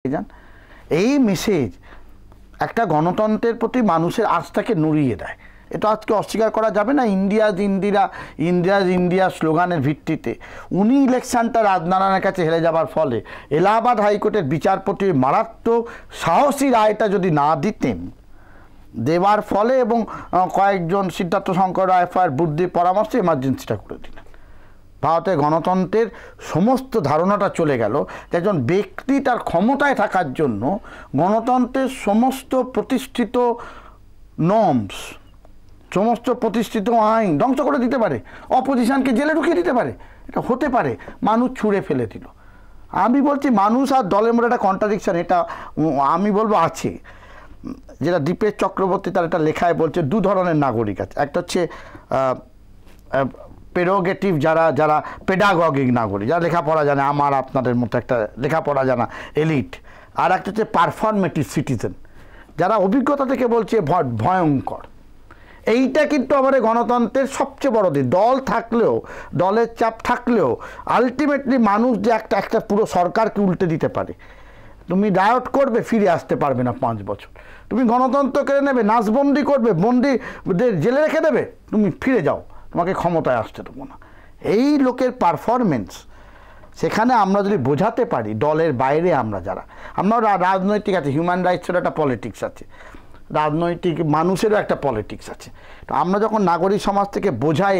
যান। এই মেসেজ একটা গণতন্ত্রের প্রতি মানুষের আস্থাকে নুড়িয়ে দেয়। এটা আজকে অস্বীকার করা যাবে না। ইন্ডিয়া স্লোগানের ভিত্তিতে উনি ইলেকশনটা রাজনারায়ণের কাছে হেরে যাবার ফলে এলাহাবাদ হাইকোর্টের বিচারপতির মারাত্মক সাহসী রায়টা যদি না দিতেন, দেওয়ার ফলে এবং কয়েকজন সিদ্ধার্থ শঙ্কর রায় বুদ্ধির পরামর্শে এমার্জেন্সিটা করে দিলেন, ভারতের গণতন্ত্রের সমস্ত ধারণাটা চলে গেল। একজন ব্যক্তি তার ক্ষমতায় থাকার জন্য গণতন্ত্রের সমস্ত প্রতিষ্ঠিত নর্মস, সমস্ত প্রতিষ্ঠিত আইন ধ্বংস করে দিতে পারে, অপোজিশনকে জেলে ঢুকিয়ে দিতে পারে। এটা হতে পারে, মানুষ ছুঁড়ে ফেলে দিল। আমি বলছি মানুষ আর দলের মধ্যে একটা কন্ট্রাডিকশন, এটা আমি বলবো আছে, যেটা দীপেশ চক্রবর্তী তার একটা লেখায় বলছে দু ধরনের নাগরিক আছে। একটা হচ্ছে প্রেরোগেটিভ, যারা পেডাগগিক নাগরিক, যারা লেখাপড়া জানে, আমার আপনাদের মতো একটা লেখাপড়া জানা এলিট। আর একটা হচ্ছে পারফরমেটিভ সিটিজেন, যারা অভিজ্ঞতা থেকে বলছে ভয়ঙ্কর। এইটা কিন্তু আমাদের গণতন্ত্রের সবচেয়ে বড় দিক। দল থাকলেও, দলের চাপ থাকলেও আলটিমেটলি মানুষ যে একটা পুরো সরকারকে উল্টে দিতে পারে। তুমি রায়ট করবে, ফিরে আসতে পারবে না 5 বছর। তুমি গণতন্ত্র কেড়ে নেবে, নাচবন্দি করবে, বন্দিদের জেলে রেখে দেবে, তুমি ফিরে যাও, তোমাকে ক্ষমতায় আসতে দেবো না। এই লোকের পারফরমেন্স, সেখানে আমরা যদি বোঝাতে পারি, দলের বাইরে আমরা যারা, আমরা রাজনৈতিক আছে, হিউম্যান রাইটসেরও একটা পলিটিক্স আছে, রাজনৈতিক মানুষেরও একটা পলিটিক্স আছে। তো আমরা যখন নাগরিক সমাজ থেকে বোঝাই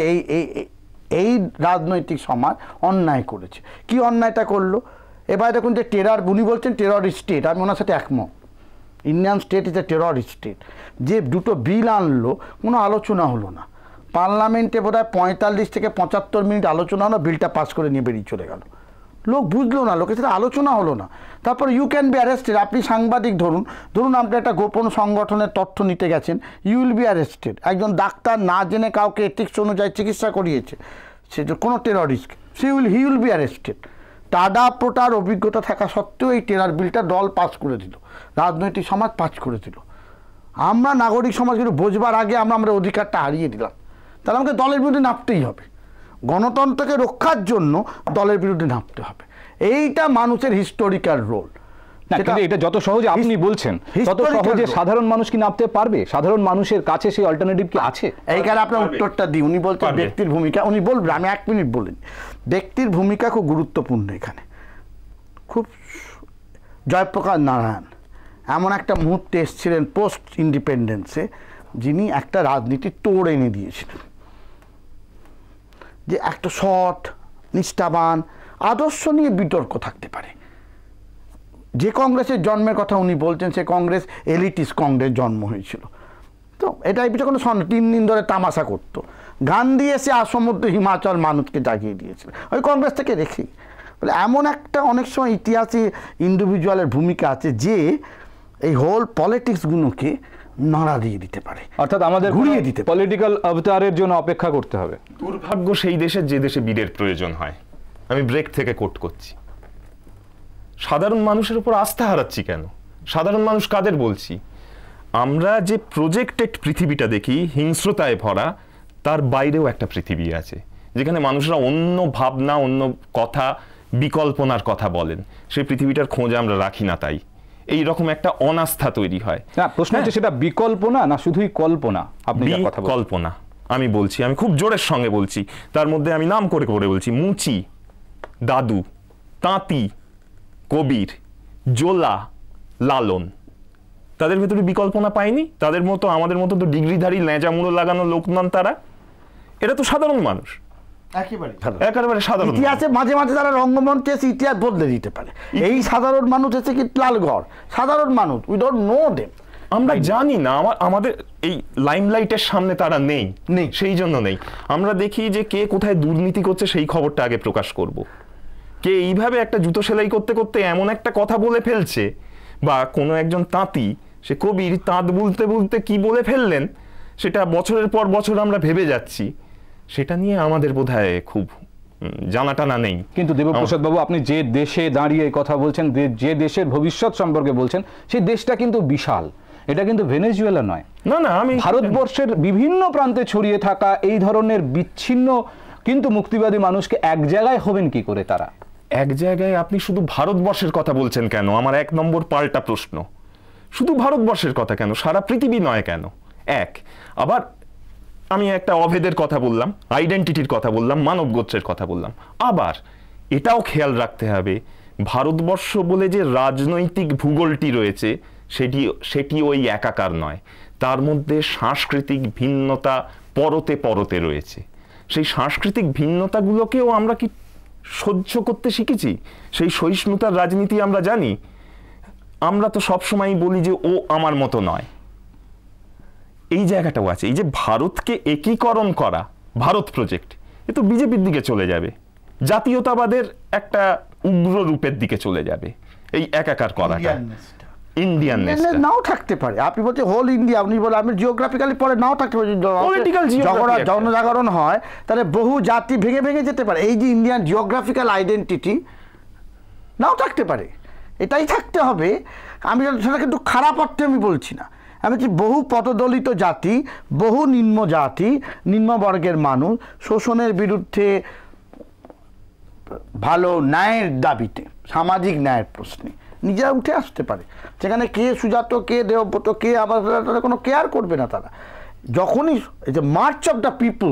এই রাজনৈতিক সমাজ অন্যায় করেছে, কি অন্যায়টা করলো। এবার দেখুন যে উনি বলছেন টেররিস্ট স্টেট, আমি ওনার সাথে একমত। Indian state is a terrorist state. যে দুটো বিল আনলো, কোনো আলোচনা হলো না। পার্লামেন্টে বোধহয় 45 থেকে 75 মিনিট আলোচনা হলো, বিলটা পাস করে নিয়ে বেরিয়ে চলে গেল। লোক বুঝলো না, লোকের সাথে আলোচনা হলো না। তারপর ইউ ক্যান বি অ্যারেস্টেড। আপনি সাংবাদিক, ধরুন আপনি একটা গোপন সংগঠনের তথ্য নিতে গেছেন, ইউ উইল বি অ্যারেস্টেড। একজন ডাক্তার না জেনে কাউকে এথিক্স অনুযায়ী চিকিৎসা করিয়েছে, সে কোনো terrorist, he will be arrested. TADA প্রোটার অভিজ্ঞতা থাকা সত্ত্বেও এই টেরর বিলটা দল পাস করে দিল, রাজনৈতিক সমাজ পাস করে দিল। আমরা নাগরিক সমাজগুলো বোঝবার আগে আমরা অধিকারটা হারিয়ে দিলাম। তাহলে আমাকে দলের বিরুদ্ধে নামতেই হবে, গণতন্ত্রকে রক্ষার জন্য দলের বিরুদ্ধে নামতে হবে। এইটা মানুষের হিস্টোরিক্যাল রোল। এটা যত সহজে আপনি বলছেন, তত সহজে সাধারণ মানুষ কি নামতে পারবে? সাধারণ মানুষের কাছে সেই অল্টারনেটিভ কি আছে? এইখানে আপনার উত্তরটা দিই। উনি বলছেন ব্যক্তির ভূমিকা, উনি বলবেন, আমি 1 মিনিট বলেন। ব্যক্তির ভূমিকা খুব গুরুত্বপূর্ণ এখানে। খুব জয়প্রকাশ নারায়ণ এমন একটা মুহূর্তে এসেছিলেন পোস্ট ইন্ডিপেন্ডেন্সে, যিনি একটা রাজনীতির তোড় এনে দিয়েছিলেন, যে একটা সৎ, নিষ্ঠাবান, আদর্শ নিয়ে বিতর্ক থাকতে পারে। যে কংগ্রেসের জন্মের কথা উনি বলছেন, সে কংগ্রেস এলিটিস্ট কংগ্রেস জন্ম হয়েছিল। তো এটাই কোনো 3 দিন ধরে তামাশা করতো। গান্ধী এসে আসমুদ্র হিমাচল মানুষকে জাগিয়ে দিয়েছিল, ওই কংগ্রেস থেকে রেখেই। বলে এমন একটা অনেক সময় ইতিহাসে ইন্ডিভিজুয়ালের ভূমিকা আছে, যে এই হোল পলিটিক্সগুলোকে নাড়া দিয়ে দিতে পারে, অর্থাৎ আমাদের ঘুরিয়ে দিতে, পলিটিক্যাল অবতারের জন্য অপেক্ষা করতে হবে। দুর্ভাগ্য সেই দেশের যে দেশে বীরের প্রয়োজন হয়। আমি ব্রেক থেকে কোট করছি। সাধারণ মানুষের উপর আস্থা হারাচ্ছি কেন? সাধারণ মানুষ কাদের বলছি? আমরা যে প্রজেক্টেড পৃথিবীটা দেখি, হিংস্রতায় ভরা, তার বাইরেও একটা পৃথিবী আছে, যেখানে মানুষরা অন্য ভাবনা, অন্য কথা, বিকল্পনার কথা বলেন। সেই পৃথিবীটার খোঁজ আমরা রাখি না, তাই এই রকম একটা অনাস্থা তৈরি হয়। না, প্রশ্ন হচ্ছে সেটা বিকল্পনা না শুধুই কল্পনা? আপনি কল্পনা আমি বলছি, আমি খুব জোরের সঙ্গে বলছি। তার মধ্যে আমি নাম করে করে বলছি, মুচি, দাদু, তাঁতি, কবির, জোলা, লালন। তাদের ভেতরে বিকল্পনা পায়নি? তাদের মতো, আমাদের মতো তো ডিগ্রিধারী লেজা মুড়ো লাগানো লোক নন তারা। এটা তো সাধারণ মানুষ, একেবারে সাধারণ। ইতিহাসে মাঝে মাঝে তারা রঙ্গমঞ্চে এসে ইতিহাস বদলে দিতে পারে। এই সাধারণ মানুষ এসে কি লালগড় সাধারণ মানুষ, উই ডোন্ট নো দেম, আমরা জানি না। আমাদের এই লাইমলাইটের সামনে তারা নেই, সেই জন্য নেই। আমরা দেখি যে কে কোথায় দুর্নীতি করছে, সেই খবরটা আগে প্রকাশ করব। কে এইভাবে একটা জুতো সেলাই করতে করতে এমন একটা কথা বলে ফেলছে, বা কোনো একজন তাঁতি, সে কবির, তাঁত বলতে বলতে কি বলে ফেললেন, সেটা বছরের পর বছর আমরা ভেবে যাচ্ছি। সেটা নিয়ে আমাদের বোধহয় খুব জানাটানা নেই। কিন্তু দেবপ্রসাদ বাবু, আপনি যে দেশে দাঁড়িয়ে কথা বলছেন, যে দেশের ভবিষ্যৎ সম্পর্কে বলছেন, সেই দেশটা কিন্তু বিশাল। এটা কিন্তু ভেনেজুয়েলা নয়। না না, আমি ভারতবর্ষের বিভিন্ন প্রান্তে ছড়িয়ে থাকা এই ধরনের বিচ্ছিন্ন কিন্তু মুক্তিবাদী মানুষকে এক জায়গায় হবেন কি করে তারা? এক জায়গায় আপনি শুধু ভারতবর্ষের কথা বলছেন কেন? আমার 1 নম্বর পাল্টা প্রশ্ন, শুধু ভারতবর্ষের কথা কেন, সারা পৃথিবী নয় কেন? আবার আমি একটা অভেদের কথা বললাম, আইডেন্টিটির কথা বললাম, মানব গোত্রের কথা বললাম। আবার এটাও খেয়াল রাখতে হবে, ভারতবর্ষ বলে যে রাজনৈতিক ভূগোলটি রয়েছে সেটি ওই একাকার নয়, তার মধ্যে সাংস্কৃতিক ভিন্নতা পরতে পরতে রয়েছে। সেই সাংস্কৃতিক ভিন্নতাগুলোকেও আমরা কি সহ্য করতে শিখেছি? সেই সহিষ্ণুতার রাজনীতি আমরা জানি? আমরা তো সবসময় বলি যে ও আমার মতো নয়। এই জায়গাটাও আছে। এই যে ভারতকে একীকরণ করা, ভারত প্রজেক্ট, এ তো বিজেপির দিকে চলে যাবে, জাতীয়তাবাদের একটা উগ্র রূপের দিকে চলে যাবে এই একাকার করাটা। ইন্ডিয়াননেস নাও থাকতে পারে। আপনি বলতে হোল ইন্ডিয়া, আপনি বলে আমি জিওগ্রাফিক্যালি পরে নাও থাকতে পারে। জনজাগরণ হয় তাহলে বহু জাতি ভেঙে ভেঙে যেতে পারে। এই যে ইন্ডিয়ান জিওগ্রাফিক্যাল আইডেন্টিটি নাও থাকতে পারে, এটাই থাকতে হবে। আমি সেটা কিন্তু খারাপ অর্থে আমি বলছি না। আমি বলছি বহু পদদলিত জাতি, বহু নিম্ন জাতি, নিম্নবর্গের মানুষ শোষণের বিরুদ্ধে, ভালো ন্যায়ের দাবিতে, সামাজিক ন্যায়ের প্রশ্নে নিজেরা উঠে আসতে পারে। সেখানে কে সুজাত, কে দেবব্রত, কে আবার তারা কোনো কেয়ার করবে না। তারা যখনই এই যে মার্চ অফ দ্য পিপল,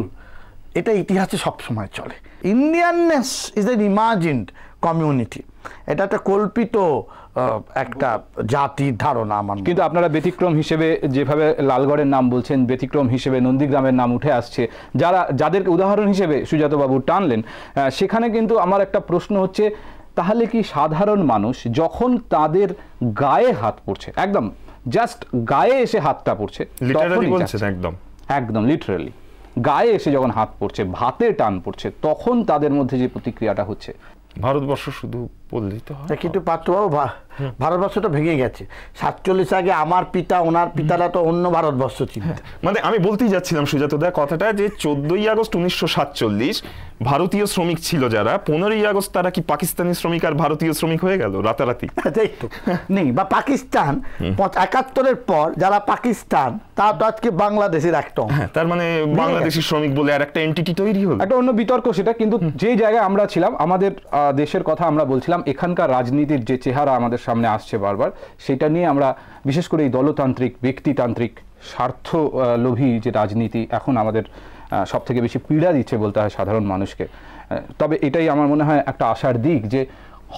এটা ইতিহাসে সবসময় চলে। ইন্ডিয়াননেস ইজ এন ইমাজিনড কমিউনিটি, এটা একটা কল্পিত একটা জাতির ধারণা আমার। কিন্তু আপনারা ব্যতিক্রম হিসেবে যেভাবে লালগড়ের নাম বলছেন, ব্যতিক্রম হিসেবে নন্দীগ্রামের নাম উঠে আসছে, যাদেরকে উদাহরণ হিসেবে সুজাতবাবু টানলেন, সেখানে কিন্তু আমার একটা প্রশ্ন হচ্ছে, তাহলে কি সাধারণ মানুষ যখন তাদের গায়ে হাত পড়ছে, একদম জাস্ট গায়ে এসে হাতটা পড়ছে, একদম লিটারালি গায়ে এসে যখন হাত পড়ছে, ভাতে টান পড়ছে, তখন তাদের মধ্যে যে প্রতিক্রিয়াটা হচ্ছে? ভারতবর্ষ শুধু বললেই তো হয়। কিন্তু পার্থবাবু, ভারতবর্ষ তো ভেঙে গেছে। 47 আগে আমার পিতা, ওনার পিতারা তো অন্য ভারতবর্ষ ছিল। মানে আমি বলতেই যাচ্ছিলাম সুজাতদা কথাটা, যে 14ই আগস্ট 1947 ভারতীয় শ্রমিক ছিল যারা, 15ই আগস্ট তারা কি পাকিস্তানি শ্রমিক আর ভারতীয় শ্রমিক হয়ে গেল রাতারাতি? নেই, বা পাকিস্তান 71-এর পর যারা পাকিস্তান, তা তো আজকে বাংলাদেশের একটা, তার মানে বাংলাদেশি শ্রমিক বলে আর একটা এন্টিটি তৈরি হলো। একটা অন্য বিতর্ক সেটা। কিন্তু যে জায়গায় আমরা ছিলাম, আমাদের দেশের কথা আমরা বলছিলাম, এখানকার রাজনীতির যে চেহারা আমাদের সামনে আসছে বারবার, সেটা নিয়ে আমরা বিশেষ করে এই দলতান্ত্রিক, ব্যক্তিতান্ত্রিক, স্বার্থলোভী যে রাজনীতি এখন আমাদের সব থেকে বেশি পীড়া দিচ্ছে বলতে হয় সাধারণ মানুষকে। তবে এটাই আমার মনে হয় একটা আশার দিক, যে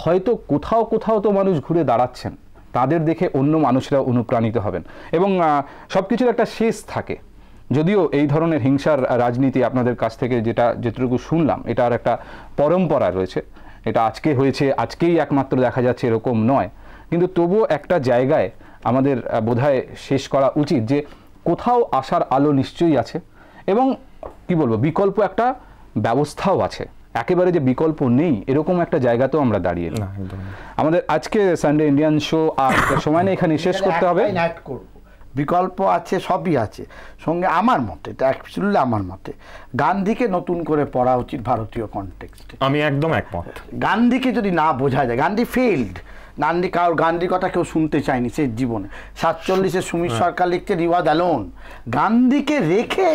হয়তো কোথাও কোথাও তো মানুষ ঘুরে দাঁড়াচ্ছেন, তাদের দেখে অন্য মানুষরা অনুপ্রাণিত হবেন এবং সব কিছুর একটা শেষ থাকে। যদিও এই ধরনের হিংসার রাজনীতি আপনাদের কাছ থেকে যেটুকু শুনলাম, এটার একটা পরম্পরা রয়েছে, এটা আজকে হয়েছে, আজকেই একমাত্র দেখা যাচ্ছে এরকম নয়। কিন্তু তবুও একটা জায়গায় আমাদের বোধহয় শেষ করা উচিত যে কোথাও আশার আলো নিশ্চয়ই আছে এবং কি বলবো, বিকল্প একটা ব্যবস্থাও আছে। একেবারে যে বিকল্প নেই এরকম একটা জায়গাতেও আমরা দাঁড়িয়ে। আমাদের আজকে সানডে ইন্ডিয়ান শো আর সময় নেই, এখানে শেষ করতে হবে। বিকল্প আছে, সবই আছে। সঙ্গে আমার মতে, এটা অ্যাকচুয়ালি আমার মতে, গান্ধীকে নতুন করে পড়া উচিত ভারতীয় কনটেক্সটে। আমি একদম একমত। গান্ধীকে যদি না বোঝা যায়, গান্ধী ফেইল্ড। গান্ধীর কথা কেউ শুনতে চায়নি সে জীবনে। 47-এ সুমিত সরকার লিখছে রিওয়াজ অ্যালোন। গান্ধীকে রেখে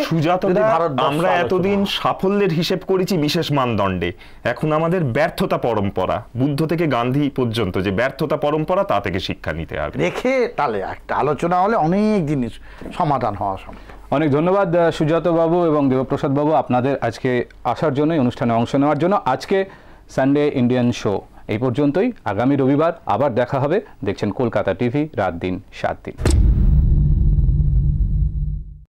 আমরা এতদিন সাফল্যের হিসেব করেছি বিশেষ মানদণ্ডে, এখন আমাদের ব্যর্থতা পরম্পরা, বুদ্ধ থেকে গান্ধী পর্যন্ত যে ব্যর্থতা পরম্পরা, তা থেকে শিক্ষা নিতে হবে। রেখে তাহলে একটা আলোচনা হলে অনেক জিনিস সমাধান হওয়া সম্ভব। অনেক ধন্যবাদ সুজাত বাবু এবং দেবপ্রসাদ বাবু আপনাদের আজকে আসার জন্য, অনুষ্ঠানে অংশ নেওয়ার জন্য। আজকে সানডে ইন্ডিয়ান শো এই পর্যন্তই। আগামী রবিবার আবার দেখা হবে। দেখছেন কলকাতা টিভি, রাত দিন 7 দিন।